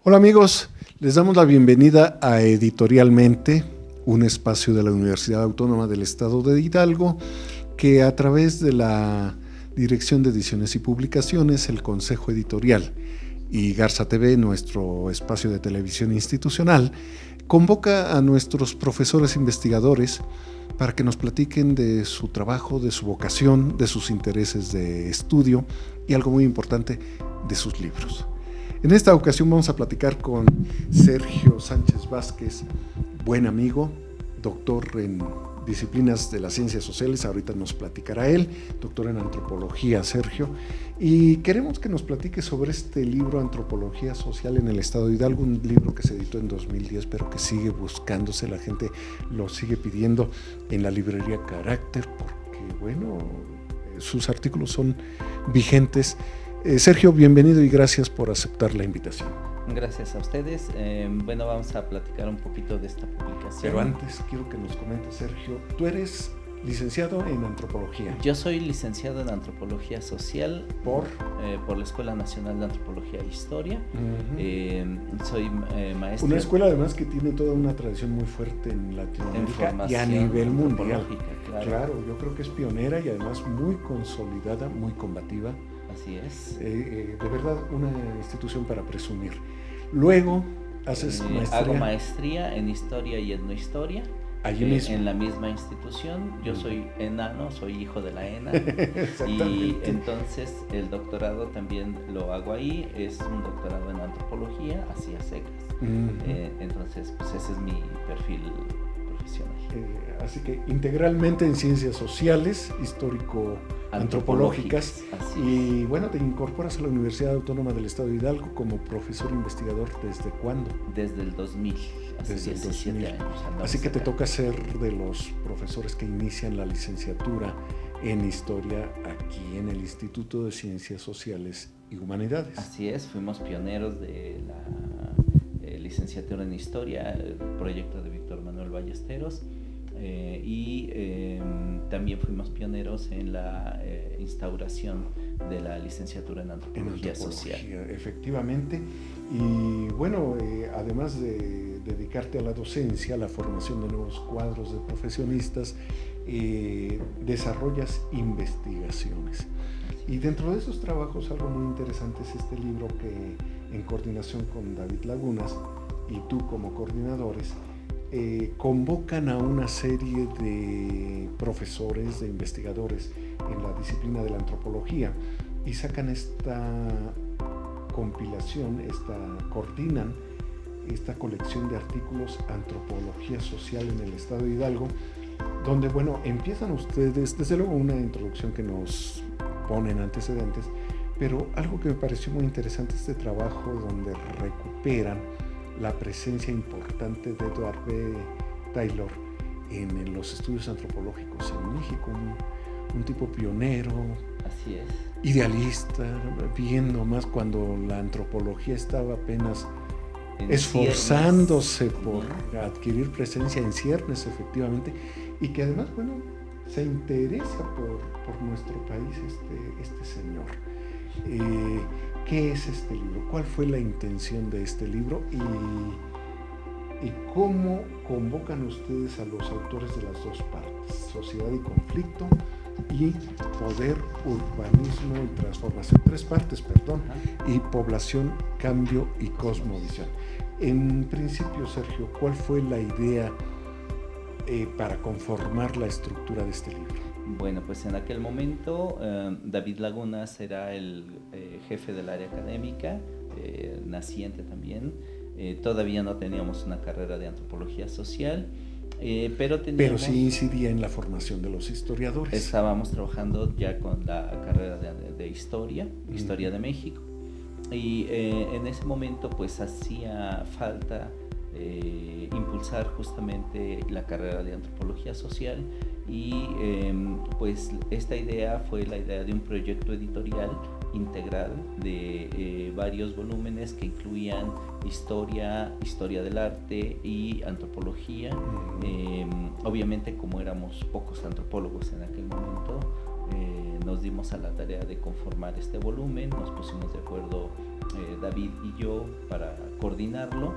Hola amigos, les damos la bienvenida a Editorialmente, un espacio de la Universidad Autónoma del Estado de Hidalgo que a través de la Dirección de Ediciones y Publicaciones, el Consejo Editorial y Garza TV, nuestro espacio de televisión institucional, convoca a nuestros profesores investigadores para que nos platiquen de su trabajo, de su vocación, de sus intereses de estudio y algo muy importante, de sus libros. En esta ocasión vamos a platicar con Sergio Sánchez Vázquez, buen amigo, doctor en disciplinas de las ciencias sociales, ahorita nos platicará él, doctor en antropología, Sergio, y queremos que nos platique sobre este libro, Antropología Social en el Estado de Hidalgo, un libro que se editó en 2010, pero que sigue buscándose, la gente lo sigue pidiendo en la librería Carácter, porque, bueno, sus artículos son vigentes. Sergio, bienvenido y gracias por aceptar la invitación. Gracias a ustedes. Bueno, vamos a platicar un poquito de esta publicación. Pero antes quiero que nos comentes, Sergio, tú eres licenciado en antropología. Yo soy licenciado en antropología social por la Escuela Nacional de Antropología e Historia. Soy maestro. Una escuela además que tiene toda una tradición muy fuerte en Latinoamérica y a nivel mundial. Claro, yo creo que es pionera y además muy consolidada, muy combativa. Así es. De verdad, una institución para presumir. Luego haces maestría. Hago maestría en historia y etnohistoria. Allí mismo. En la misma institución. Yo soy enano, soy hijo de la ENA. Y entonces el doctorado también lo hago ahí. Es un doctorado en antropología, así a secas. Entonces, pues ese es mi perfil profesional. Así que integralmente en ciencias sociales, histórico-antropológicas. Y bueno, te incorporas a la Universidad Autónoma del Estado de Hidalgo como profesor investigador. ¿Desde cuándo? Desde el 2000, hace 17 años. Así que te toca ser de los profesores que inician la licenciatura en Historia aquí en el Instituto de Ciencias Sociales y Humanidades. Así es, fuimos pioneros de la licenciatura en Historia, el proyecto de Víctor Manuel Ballesteros, y también fuimos pioneros en la instauración de la licenciatura en Antropología Social. Efectivamente, y bueno, además de dedicarte a la docencia, a la formación de nuevos cuadros de profesionistas, desarrollas investigaciones. Y dentro de esos trabajos algo muy interesante es este libro que, en coordinación con David Lagunas y tú como coordinadores, convocan a una serie de profesores, de investigadores en la disciplina de la antropología y sacan esta compilación, coordinan esta colección de artículos Antropología Social en el Estado de Hidalgo, donde, bueno, empiezan ustedes, desde luego una introducción que nos ponen antecedentes, pero algo que me pareció muy interesante este trabajo donde recuperan la presencia importante de Edward B. Taylor en los estudios antropológicos en México, un tipo pionero. Así es. Idealista, viendo más cuando la antropología estaba apenas esforzándose por adquirir presencia en ciernes, efectivamente, y que además, bueno, se interesa por nuestro país este señor. ¿Qué es este libro? ¿Cuál fue la intención de este libro? ¿Y cómo convocan ustedes a los autores de las dos partes? Sociedad y conflicto y poder, urbanismo y transformación. 3 partes, perdón. Y población, cambio y cosmovisión. En principio, Sergio, ¿cuál fue la idea para conformar la estructura de este libro? Bueno, pues en aquel momento David Lagunas era el jefe del área académica, naciente también. Todavía no teníamos una carrera de antropología social, pero sí incidía en la formación de los historiadores. Estábamos trabajando ya con la carrera de historia de México, y en ese momento pues hacía falta impulsar justamente la carrera de antropología social, y pues esta idea fue la idea de un proyecto editorial integral de varios volúmenes que incluían historia del arte y antropología. Obviamente, como éramos pocos antropólogos en aquel momento, nos dimos a la tarea de conformar este volumen, nos pusimos de acuerdo David y yo para coordinarlo.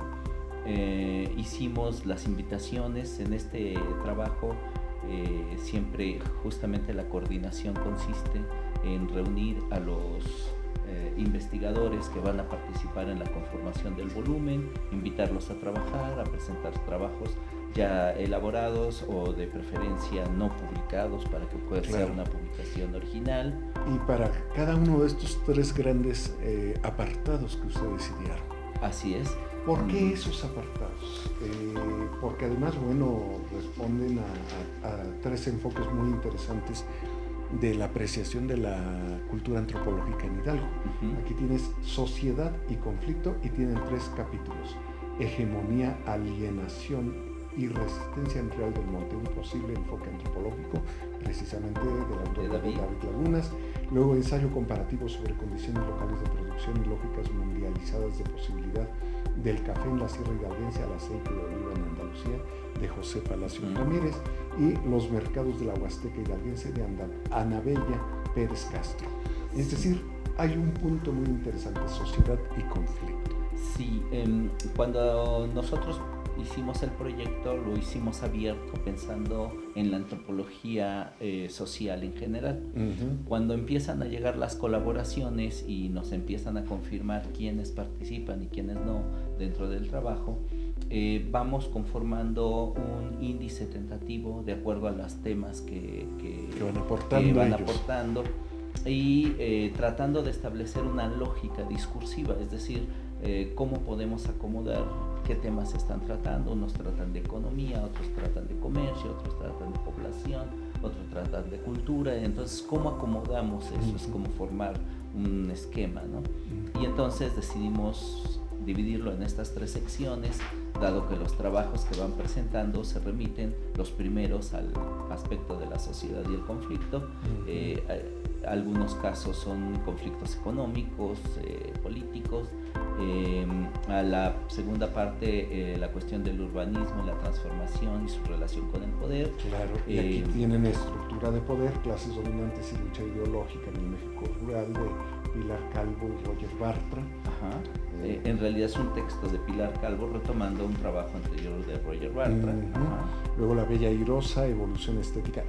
Hicimos las invitaciones en este trabajo. Siempre justamente la coordinación consiste en reunir a los investigadores que van a participar en la conformación del volumen, invitarlos a trabajar, a presentar trabajos ya elaborados o de preferencia no publicados para que pueda ser una publicación original. Y para cada uno de estos 3 grandes apartados que ustedes idearon. Así es. ¿Por qué esos apartados? Porque además, bueno, responden a 3 enfoques muy interesantes de la apreciación de la cultura antropológica en Hidalgo. Aquí tienes sociedad y conflicto y tienen 3 capítulos. Hegemonía, alienación y resistencia en Real del Monte, un posible enfoque antropológico, precisamente del autor David Lagunas. Luego, ensayo comparativo sobre condiciones locales de producción y lógicas mundializadas de posibilidad del café en la Sierra Hidalguense al aceite de oliva en Andalucía, de José Palacio Ramírez, y los mercados de la Huasteca Hidalguense de Ana Bella Pérez Castro. Es decir, hay un punto muy interesante, sociedad y conflicto. Sí, cuando nosotros hicimos el proyecto, lo hicimos abierto pensando en la antropología social en general. Cuando empiezan a llegar las colaboraciones y nos empiezan a confirmar quiénes participan y quiénes no dentro del trabajo, vamos conformando un índice tentativo de acuerdo a los temas que van aportando y tratando de establecer una lógica discursiva, es decir, cómo podemos acomodar qué temas se están tratando. Unos tratan de economía, otros tratan de comercio, otros tratan de población, otros tratan de cultura. Entonces, ¿cómo acomodamos eso? Es como formar un esquema, ¿no? Y entonces decidimos dividirlo en estas 3 secciones, dado que los trabajos que van presentando se remiten los primeros al aspecto de la sociedad y el conflicto. Algunos casos son conflictos económicos, políticos. A la segunda parte, la cuestión del urbanismo, la transformación y su relación con el poder. Claro, y aquí tienen estructura de poder, clases dominantes y lucha ideológica en el México rural, de Pilar Calvo y Roger Bartra. En realidad es un texto de Pilar Calvo retomando un trabajo anterior de Roger Bartra. Luego La Bella Airosa, evolución estética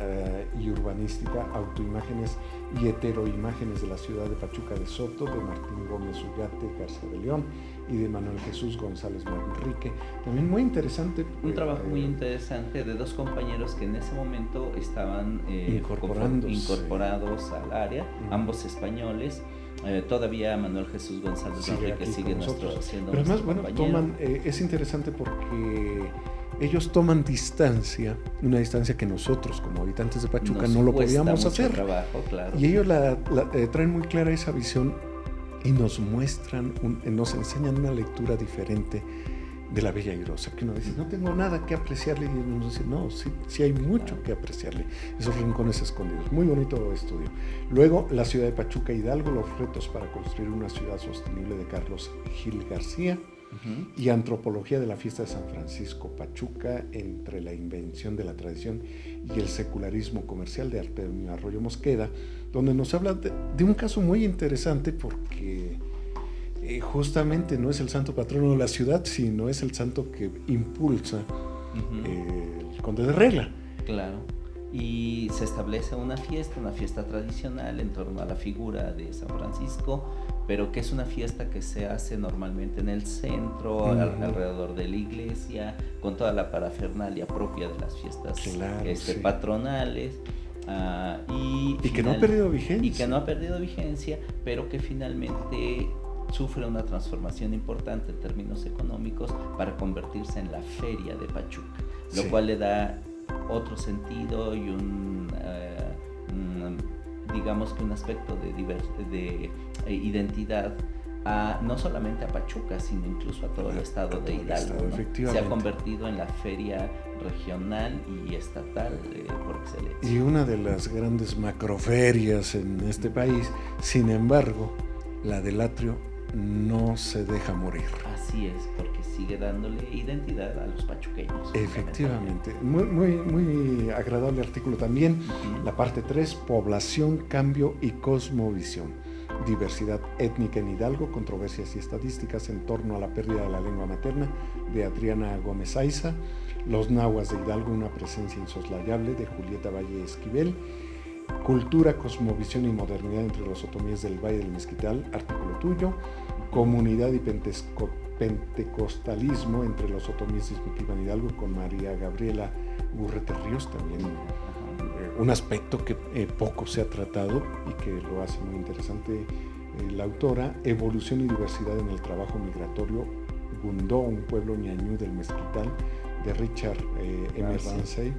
y urbanística, autoimágenes y heteroimágenes de la ciudad de Pachuca de Soto, de Martín Gómez Ullate Garza de León y de Manuel Jesús González Manrique. También muy interesante. Un trabajo muy interesante de 2 compañeros que en ese momento estaban incorporados al área, ambos españoles. Todavía Manuel Jesús González Manrique sigue siendo Pero además, compañero. Es interesante porque ellos toman distancia, una distancia que nosotros como habitantes de Pachuca no lo podíamos hacer. Trabajo, claro. Y ellos traen muy clara esa visión y nos muestran, nos enseñan una lectura diferente de La Bella Airosa, que uno dice, no tengo nada que apreciarle, y uno dice, no, sí hay mucho que apreciarle, esos rincones escondidos. Muy bonito estudio. Luego, La ciudad de Pachuca Hidalgo, los retos para construir una ciudad sostenible, de Carlos Gil García. Y Antropología de la fiesta de San Francisco Pachuca, entre la invención de la tradición y el secularismo comercial, de Artemio Arroyo Mosqueda, donde nos habla de un caso muy interesante porque justamente no es el santo patrono de la ciudad, sino es el santo que impulsa el Conde de Regla. Claro. Y se establece una fiesta tradicional en torno a la figura de San Francisco, pero que es una fiesta que se hace normalmente en el centro, alrededor de la iglesia, con toda la parafernalia propia de las fiestas patronales. Y que no ha perdido vigencia. Y que no ha perdido vigencia, pero que finalmente sufre una transformación importante en términos económicos para convertirse en la Feria de Pachuca, lo cual le da otro sentido y digamos que un aspecto de identidad no solamente a Pachuca, sino incluso a todo el estado de Hidalgo, ¿no? Se ha convertido en la feria regional y estatal por excelencia. Y una de las grandes macroferias en este país. Sin embargo, la del atrio no se deja morir. Así es, porque sigue dándole identidad a los pachuqueños. Efectivamente, muy agradable artículo también. La parte 3, población, cambio y cosmovisión. Diversidad étnica en Hidalgo, controversias y estadísticas en torno a la pérdida de la lengua materna, de Adriana Gómez Aiza. Los nahuas de Hidalgo, una presencia insoslayable, de Julieta Valle Esquivel. Cultura, cosmovisión y modernidad entre los otomíes del Valle del Mezquital, artículo tuyo. Comunidad y pentecostalismo entre los otomíes de Izmiquilpan Hidalgo, con María Gabriela Gurrete Ríos, también un aspecto que poco se ha tratado y que lo hace muy interesante la autora. Evolución y diversidad en el trabajo migratorio, Gundó, un pueblo ñañú del Mezquital, de Richard M. Ramsey,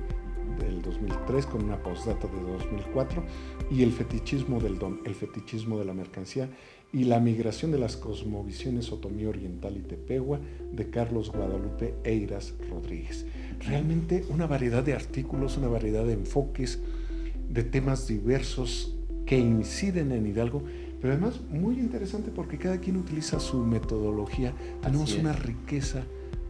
del 2003, con una postdata de 2004, y el fetichismo del don, el fetichismo de la mercancía y la migración de las cosmovisiones otomí oriental y tepehua, de Carlos Guadalupe Eiras Rodríguez. Realmente una variedad de artículos, una variedad de enfoques, de temas diversos que inciden en Hidalgo, pero además muy interesante porque cada quien utiliza su metodología. Tenemos una riqueza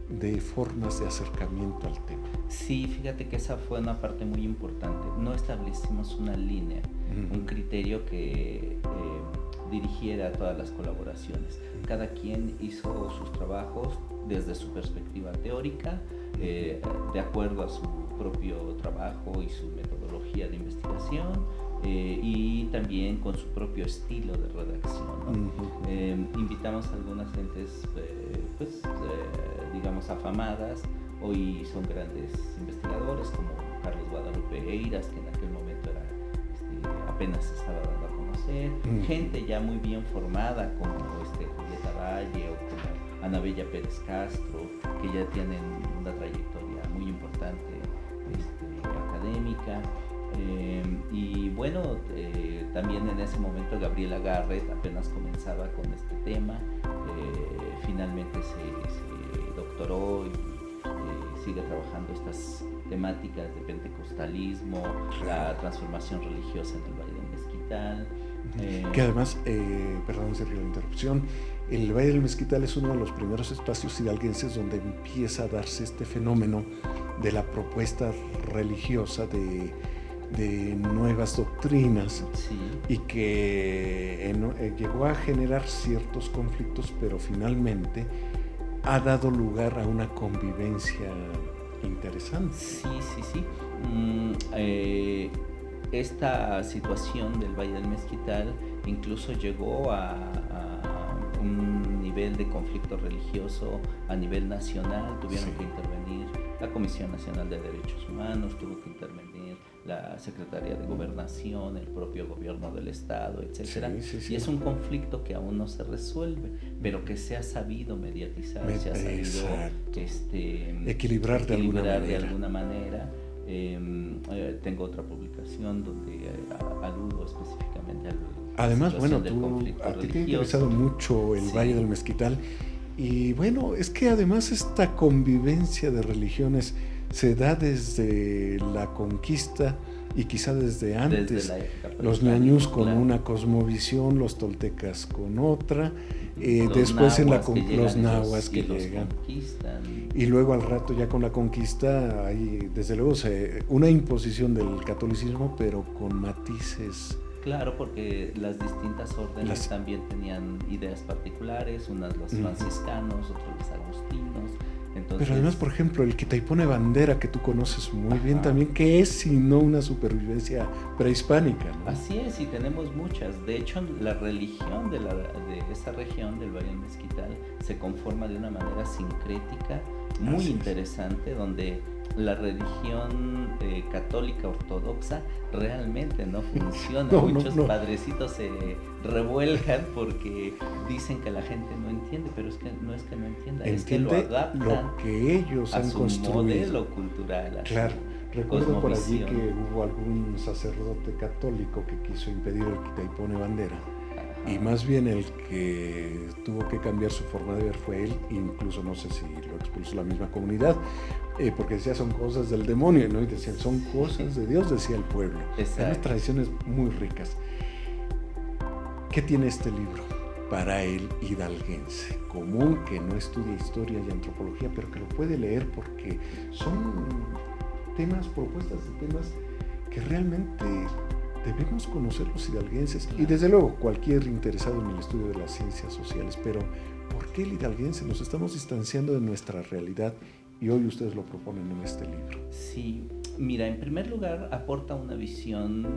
de formas de acercamiento al tema. Sí, fíjate que esa fue una parte muy importante. No establecimos una línea, un criterio que dirigiera todas las colaboraciones. Cada quien hizo sus trabajos desde su perspectiva teórica, de acuerdo a su propio trabajo y su metodología de investigación, y también con su propio estilo de redacción, ¿no? Invitamos a algunas gentes, digamos, afamadas. Hoy son grandes investigadores, como Carlos Guadalupe Eiras, que en aquel momento era, apenas se estaba dando a conocer. Gente ya muy bien formada, como Julieta Valle o como Ana Bella Pérez Castro, que ya tienen una trayectoria muy importante académica. Y bueno, también en ese momento Gabriela Garrett apenas comenzaba con este tema. Finalmente se doctoró y sigue trabajando estas temáticas de pentecostalismo, la transformación religiosa en el Valle del Mezquital. Que además, perdón, Sergio, la interrupción, el Valle del Mezquital es uno de los primeros espacios hidalguenses donde empieza a darse este fenómeno de la propuesta religiosa de nuevas doctrinas, y que llegó a generar ciertos conflictos, pero finalmente ha dado lugar a una convivencia interesante. Sí. Esta situación del Valle del Mezquital incluso llegó a un nivel de conflicto religioso a nivel nacional. Tuvieron que intervenir la Comisión Nacional de Derechos Humanos, tuvo que intervenir la Secretaría de Gobernación, el propio gobierno del estado, etcétera. Y es un conflicto que aún no se resuelve, pero que se ha sabido mediatizar, se ha sabido equilibrar de alguna manera. Tengo otra publicación donde aludo específicamente al además, bueno, a ti te ha interesado mucho el Valle del Mezquital, y bueno, es que además esta convivencia de religiones se da desde la conquista y quizá desde antes. Los ñañús con una cosmovisión, los toltecas con otra, después los nahuas que llegan, y luego al rato ya con la conquista hay desde luego una imposición del catolicismo, pero con matices. Claro, porque las distintas órdenes también tenían ideas particulares, unas los franciscanos, otros los agustinos. Entonces, pero además, por ejemplo, el Quitaipone Bandera, que tú conoces muy bien también, que es sino una supervivencia prehispánica, ¿no? Así es, y tenemos muchas. De hecho, la religión de esa región del Valle del Mezquital se conforma de una manera sincrética muy interesante, donde la religión católica ortodoxa realmente no funciona. Muchos padrecitos se revuelcan porque dicen que la gente no entiende, pero no es que no entienda, es que lo adaptan lo que ellos han construido, modelo cultural. Claro, recuerdo por allí que hubo algún sacerdote católico que quiso impedir el Quitaipone Bandera. Y más bien el que tuvo que cambiar su forma de ver fue él, incluso no sé si lo expulsó la misma comunidad, porque decía son cosas del demonio, ¿no? Y decían son cosas de Dios, decía el pueblo. Hay unas tradiciones muy ricas. ¿Qué tiene este libro? para el hidalguense común que no estudia historia y antropología, pero que lo puede leer porque son propuestas de temas que realmente debemos conocer los hidalguenses y desde luego cualquier interesado en el estudio de las ciencias sociales. Pero ¿por qué el hidalguense? Nos estamos distanciando de nuestra realidad y hoy ustedes lo proponen en este libro. Sí, mira, en primer lugar aporta una visión,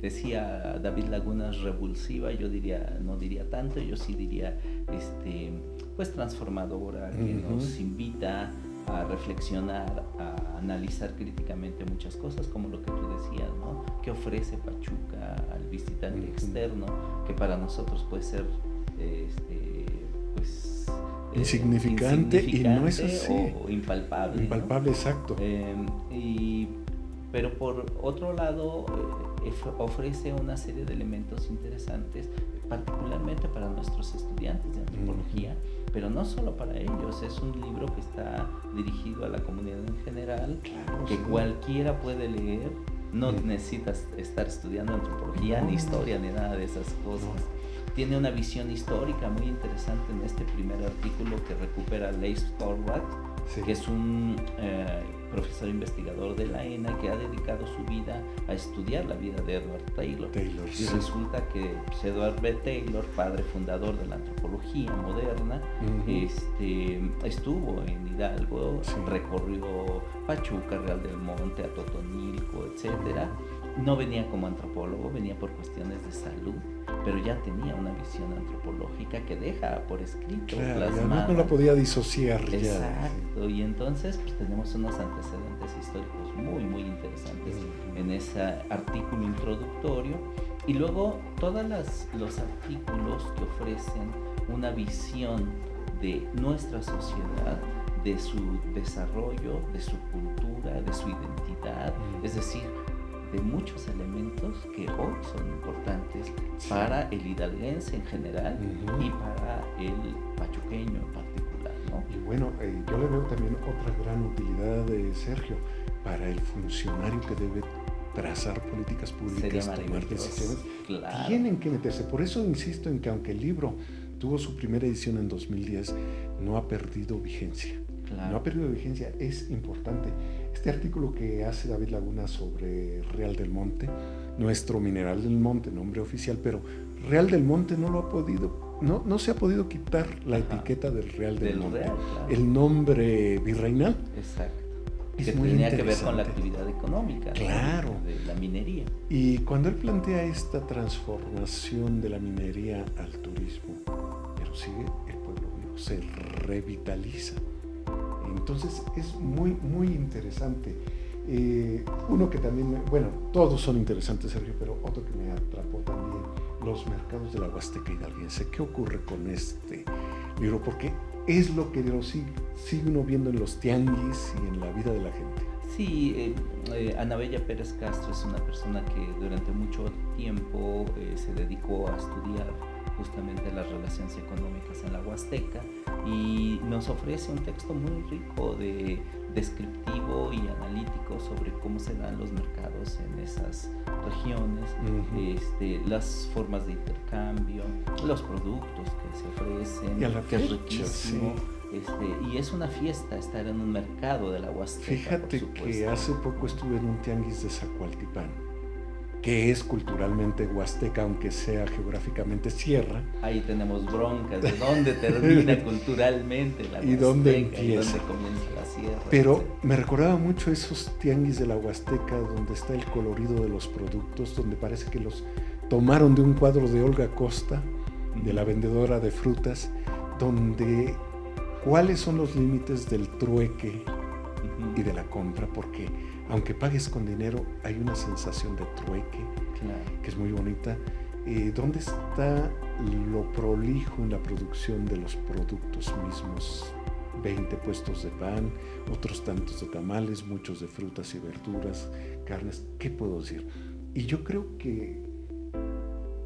decía David Lagunas, revulsiva. Yo no diría tanto, yo sí diría pues transformadora, que nos invita a reflexionar, a analizar críticamente muchas cosas, como lo que tú decías, ¿no? ¿Qué ofrece Pachuca al visitante externo? Que para nosotros puede ser pues insignificante y no es así. O impalpable. Impalpable, ¿no? Exacto. Pero por otro lado, ofrece una serie de elementos interesantes, particularmente para nuestros estudiantes de antropología, pero no solo para ellos. Es un libro que está dirigido a la comunidad en general, claro, que cualquiera puede leer. No necesitas estar estudiando antropología, ni historia, ni nada de esas cosas. Tiene una visión histórica muy interesante en este primer artículo que recupera Leif Thorwald, que es un profesor investigador de la ENA que ha dedicado su vida a estudiar la vida de Edward Taylor. Y resulta que Edward B. Taylor, padre fundador de la antropología moderna, estuvo en Hidalgo, recorrió Pachuca, Real del Monte, Atotonilco, etcétera. No venía como antropólogo, venía por cuestiones de salud, pero ya tenía una visión antropológica que deja por escrito, plasmada. No la podía disociar. Exacto, y entonces pues, tenemos unos antecedentes históricos muy, muy interesantes en ese artículo introductorio, y luego todos los artículos que ofrecen una visión de nuestra sociedad, de su desarrollo, de su cultura, de su identidad, es decir, de muchos elementos que hoy son importantes para el hidalguense en general y para el pachuqueño en particular, ¿no? Y bueno, yo le veo también otra gran utilidad de Sergio para el funcionario que debe trazar políticas públicas, tomar decisiones. Claro. Tienen que meterse. Por eso insisto en que aunque el libro tuvo su primera edición en 2010, no ha perdido vigencia. Claro. No ha perdido vigencia, es importante. Este artículo que hace David Laguna sobre Real del Monte, nuestro mineral del monte, nombre oficial, pero Real del Monte no se ha podido quitar la etiqueta del Real del Monte. Real, claro. El nombre virreinal. Exacto. Es que muy tenía que ver con la actividad económica, claro, ¿no? De la minería. Y cuando él plantea esta transformación de la minería al turismo, pero sigue el pueblo vivo, se revitaliza. Entonces es muy, muy interesante. Uno que también, bueno, todos son interesantes, Sergio, pero otro que me atrapó también, los mercados de la Huasteca hidalguense. ¿Qué ocurre con este libro? Porque es lo que sigue uno viendo en los tianguis y en la vida de la gente. Sí, Ana Bella Pérez Castro es una persona que durante mucho tiempo se dedicó a estudiar justamente las relaciones económicas en la Huasteca, y nos ofrece un texto muy rico, descriptivo y analítico sobre cómo se dan los mercados en esas regiones, las formas de intercambio, los productos que se ofrecen, y a la que fecha, es riquísimo. Y es una fiesta estar en un mercado de la Huasteca. Fíjate que hace poco estuve en un tianguis de Zacualtipán, que es culturalmente huasteca, aunque sea geográficamente sierra. Ahí tenemos broncas de dónde termina culturalmente la Huasteca y dónde empieza. Y dónde comienza la sierra. Pero etcétera. Me recordaba mucho esos tianguis de la Huasteca, donde está el colorido de los productos, donde parece que los tomaron de un cuadro de Olga Costa, de la vendedora de frutas, donde cuáles son los límites del trueque y de la compra, porque aunque pagues con dinero, hay una sensación de trueque, claro, que es muy bonita. ¿Dónde está lo prolijo en la producción de los productos mismos? 20 puestos de pan, otros tantos de tamales, muchos de frutas y verduras, carnes, ¿qué puedo decir? Y yo creo que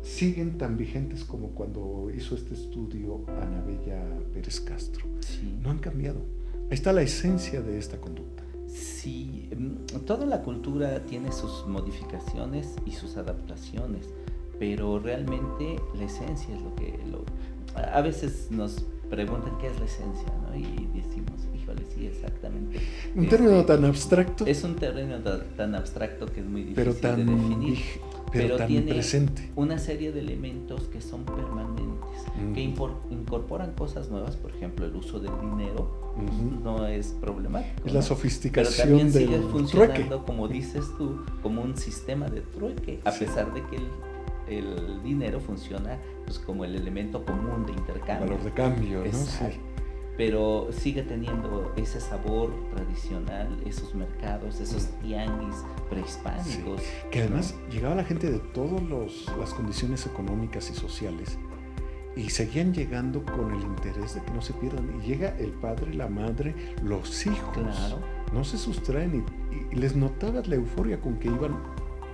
siguen tan vigentes como cuando hizo este estudio Ana Bella Pérez Castro. Sí. No han cambiado. Ahí está la esencia de esta conducta. Sí, toda la cultura tiene sus modificaciones y sus adaptaciones, pero realmente la esencia es lo que... A veces nos preguntan qué es la esencia, ¿no? Y decimos, híjole, sí, exactamente. Un término tan abstracto. Es un término tan abstracto que es muy difícil pero tan de definir. pero tan tiene presente. Una serie de elementos que son permanentes, que incorporan cosas nuevas. Por ejemplo, el uso del dinero no es problemático. Es la sofisticación pero también del sigue funcionando, trueque, como dices tú, como un sistema de trueque, a pesar de que el dinero funciona pues como el elemento común de intercambio. Valor de cambio, ¿no? Exacto. Sí. Pero sigue teniendo ese sabor tradicional, esos mercados, esos tianguis prehispánicos. Sí. Que además llegaba la gente de todas las condiciones económicas y sociales y seguían llegando con el interés de que no se pierdan. Y llega el padre, la madre, los hijos. Claro. No se sustraen y les notabas la euforia con que iban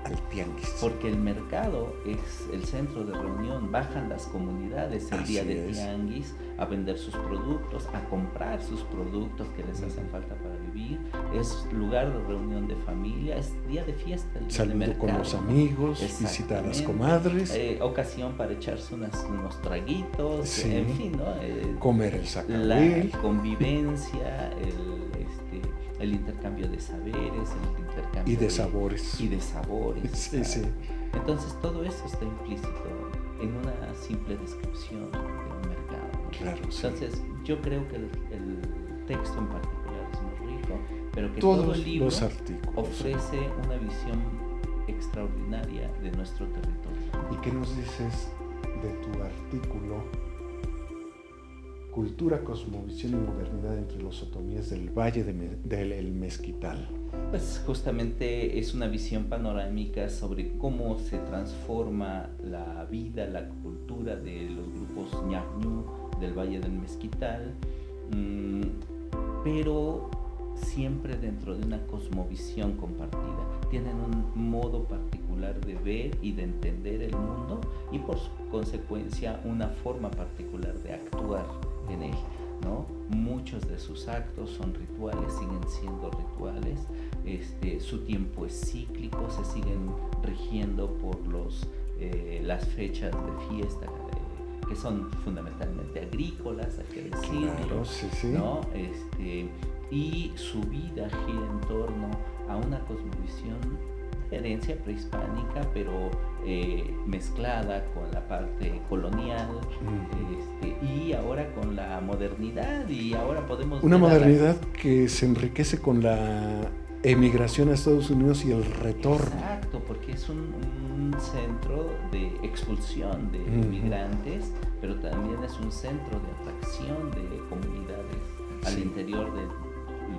al tianguis. Porque el mercado es el centro de reunión, bajan las comunidades el día de tianguis a vender sus productos, a comprar sus productos que les hacen falta para vivir, es lugar de reunión de familia, es día de fiesta, el día saludo de mercado, con los amigos, visita a las comadres, ocasión para echarse unos traguitos, sí. En fin, ¿no? Comer el sacahuil, la convivencia, el intercambio de saberes, el intercambio y de sabores. Sí, sí. Entonces todo eso está implícito en una simple descripción de un mercado, ¿no? Claro, sí. Entonces yo creo que el texto en particular es muy rico, pero que todos todo el libro los artículos ofrece una visión extraordinaria de nuestro territorio. ¿Y qué nos dices de tu artículo Cultura, Cosmovisión y Modernidad entre los otomíes del Valle del Mezquital? Pues justamente es una visión panorámica sobre cómo se transforma la vida, la cultura de los grupos ñañú del Valle del Mezquital, pero siempre dentro de una cosmovisión compartida. Tienen un modo particular de ver y de entender el mundo y por consecuencia una forma particular de actuar en él, ¿no? Muchos de sus actos son rituales, siguen siendo rituales, su tiempo es cíclico, se siguen rigiendo por las fechas de fiesta que son fundamentalmente agrícolas, hay que decirlo, claro, sí. ¿no? Y su vida gira en torno a una cosmovisión de herencia prehispánica, pero mezclada con la parte colonial, y ahora con la modernidad, y ahora podemos una modernidad que se enriquece con la emigración a Estados Unidos y el retorno. Exacto, porque es un centro de expulsión de inmigrantes, pero también es un centro de atracción de comunidades al interior del,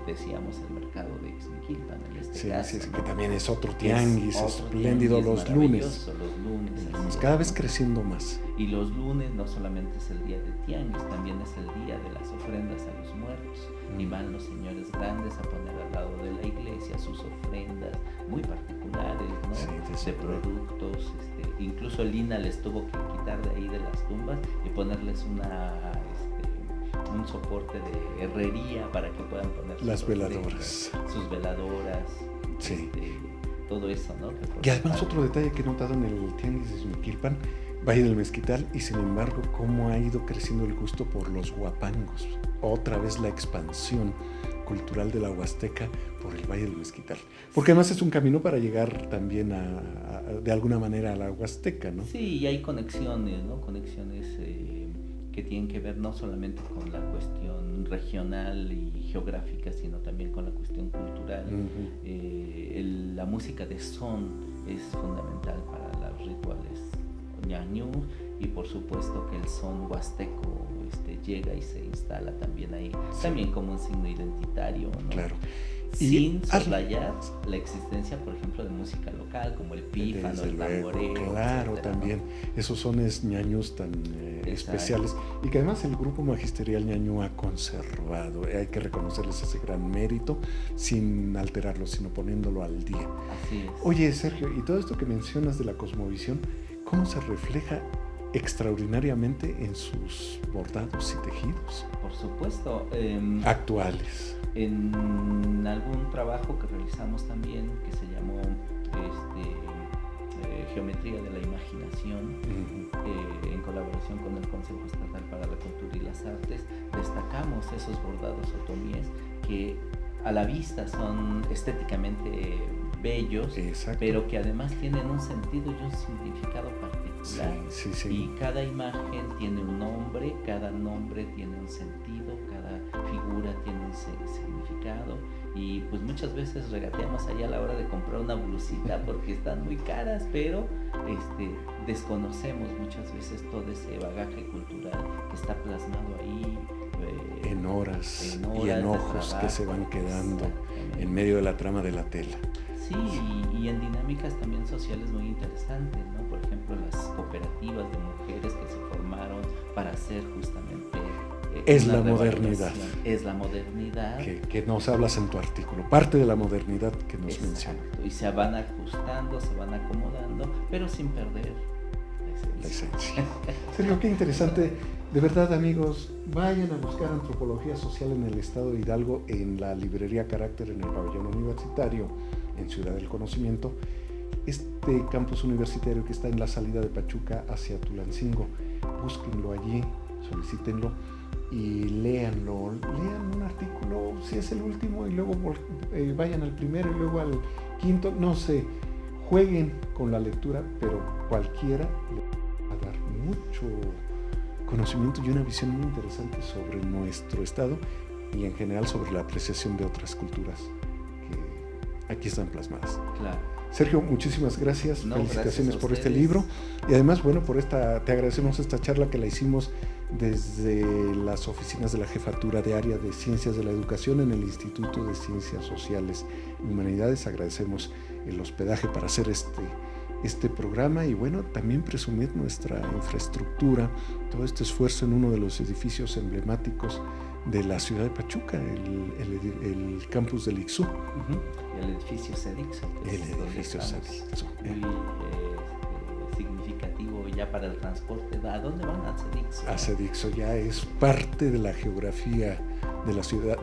decíamos, el mercado de Ixmiquilpan en este caso. Sí, que también es otro tianguis, espléndido, tianguis, los lunes. Cada vez creciendo más. Y los lunes no solamente es el día de tianguis, también es el día de las ofrendas a los muertos. Y van los señores grandes a poner al lado de la iglesia sus ofrendas muy particulares, ¿no? Sí, de productos. Incluso Lina les tuvo que quitar de ahí de las tumbas y ponerles un soporte de herrería para que puedan poner las veladoras. Sus veladoras. Sí. Todo eso, ¿no? Y además otro detalle que he notado en el tianguis de Ixmiquilpan, Valle del Mezquital, y sin embargo cómo ha ido creciendo el gusto por los huapangos. Otra vez la expansión cultural de la Huasteca por el Valle del Mezquital. Porque además es un camino para llegar también de alguna manera a la Huasteca, ¿no? Sí, y hay conexiones, ¿no? Conexiones que tienen que ver no solamente con la cuestión regional y geográfica, sino también con la cuestión cultural. La música de son es fundamental para los rituales ñañú, y por supuesto que el son huasteco llega y se instala también ahí, también como un signo identitario, ¿no? Claro. Sin soslayar la existencia, por ejemplo, de música local, como el pífano, el tamboreo. Claro, etcétera, también. ¿no? Esos sones ñañús tan especiales. Y que además el grupo magisterial ñañú ha conservado. Hay que reconocerles ese gran mérito, sin alterarlo, sino poniéndolo al día. Así es. Oye, Sergio, y todo esto que mencionas de la cosmovisión, ¿cómo se refleja extraordinariamente en sus bordados y tejidos? Por supuesto. Actuales. En algún trabajo que realizamos también, que se llamó Geometría de la Imaginación, en colaboración con el Consejo Estatal para la Cultura y las Artes, destacamos esos bordados otomíes que a la vista son estéticamente bellos, exacto, pero que además tienen un sentido y un significado particular. Sí, sí, sí. Y cada imagen tiene un nombre, cada nombre tiene un sentido, cada figura tiene un significado. Y pues muchas veces regateamos allá a la hora de comprar una blusita porque están muy caras, pero desconocemos muchas veces todo ese bagaje cultural que está plasmado ahí. En horas y en ojos que se van quedando en medio de la trama de la tela. Sí, y en dinámicas también sociales muy interesantes, ¿no? Por ejemplo, las cooperativas de mujeres que se formaron para hacer justamente... es la modernidad. Es la modernidad. Que nos hablas en tu artículo, parte de la modernidad que nos menciona. Y se van ajustando, se van acomodando, pero sin perder la esencia. Sergio, qué interesante. De verdad, amigos, vayan a buscar Antropología Social en el Estado de Hidalgo en la librería Carácter en el Pabellón Universitario en Ciudad del Conocimiento. Este campus universitario que está en la salida de Pachuca hacia Tulancingo, búsquenlo allí, solicítenlo y léanlo. Lean un artículo, si es el último, y luego vayan al primero y luego al quinto, no sé. Jueguen con la lectura, pero cualquiera le va a dar mucho conocimiento y una visión muy interesante sobre nuestro estado y en general sobre la apreciación de otras culturas que aquí están plasmadas. Claro. Sergio, muchísimas gracias. Felicitaciones gracias por este libro y además, bueno, te agradecemos esta charla que la hicimos desde las oficinas de la Jefatura de Área de Ciencias de la Educación en el Instituto de Ciencias Sociales y Humanidades. Agradecemos el hospedaje para hacer este programa y bueno, también presumir nuestra infraestructura, todo este esfuerzo en uno de los edificios emblemáticos de la ciudad de Pachuca, el campus del ICSU. El edificio CEDIXO. El edificio CEDIXO. Muy significativo ya para el transporte. ¿A dónde van? A CEDIXO. A CEDIXO ya es parte de la geografía de la ciudad,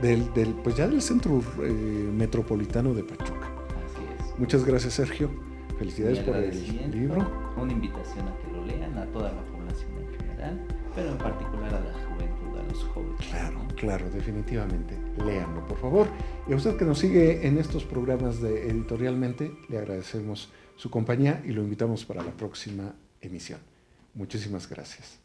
pues ya del centro metropolitano de Pachuca. Así es. Muchas gracias, Sergio. Felicidades por el libro. Una invitación a que lo lean, a toda la población en general, pero en particular a la juventud, a los jóvenes. Claro, definitivamente. Léanlo, por favor. Y a usted que nos sigue en estos programas de Editorialmente, le agradecemos su compañía y lo invitamos para la próxima emisión. Muchísimas gracias.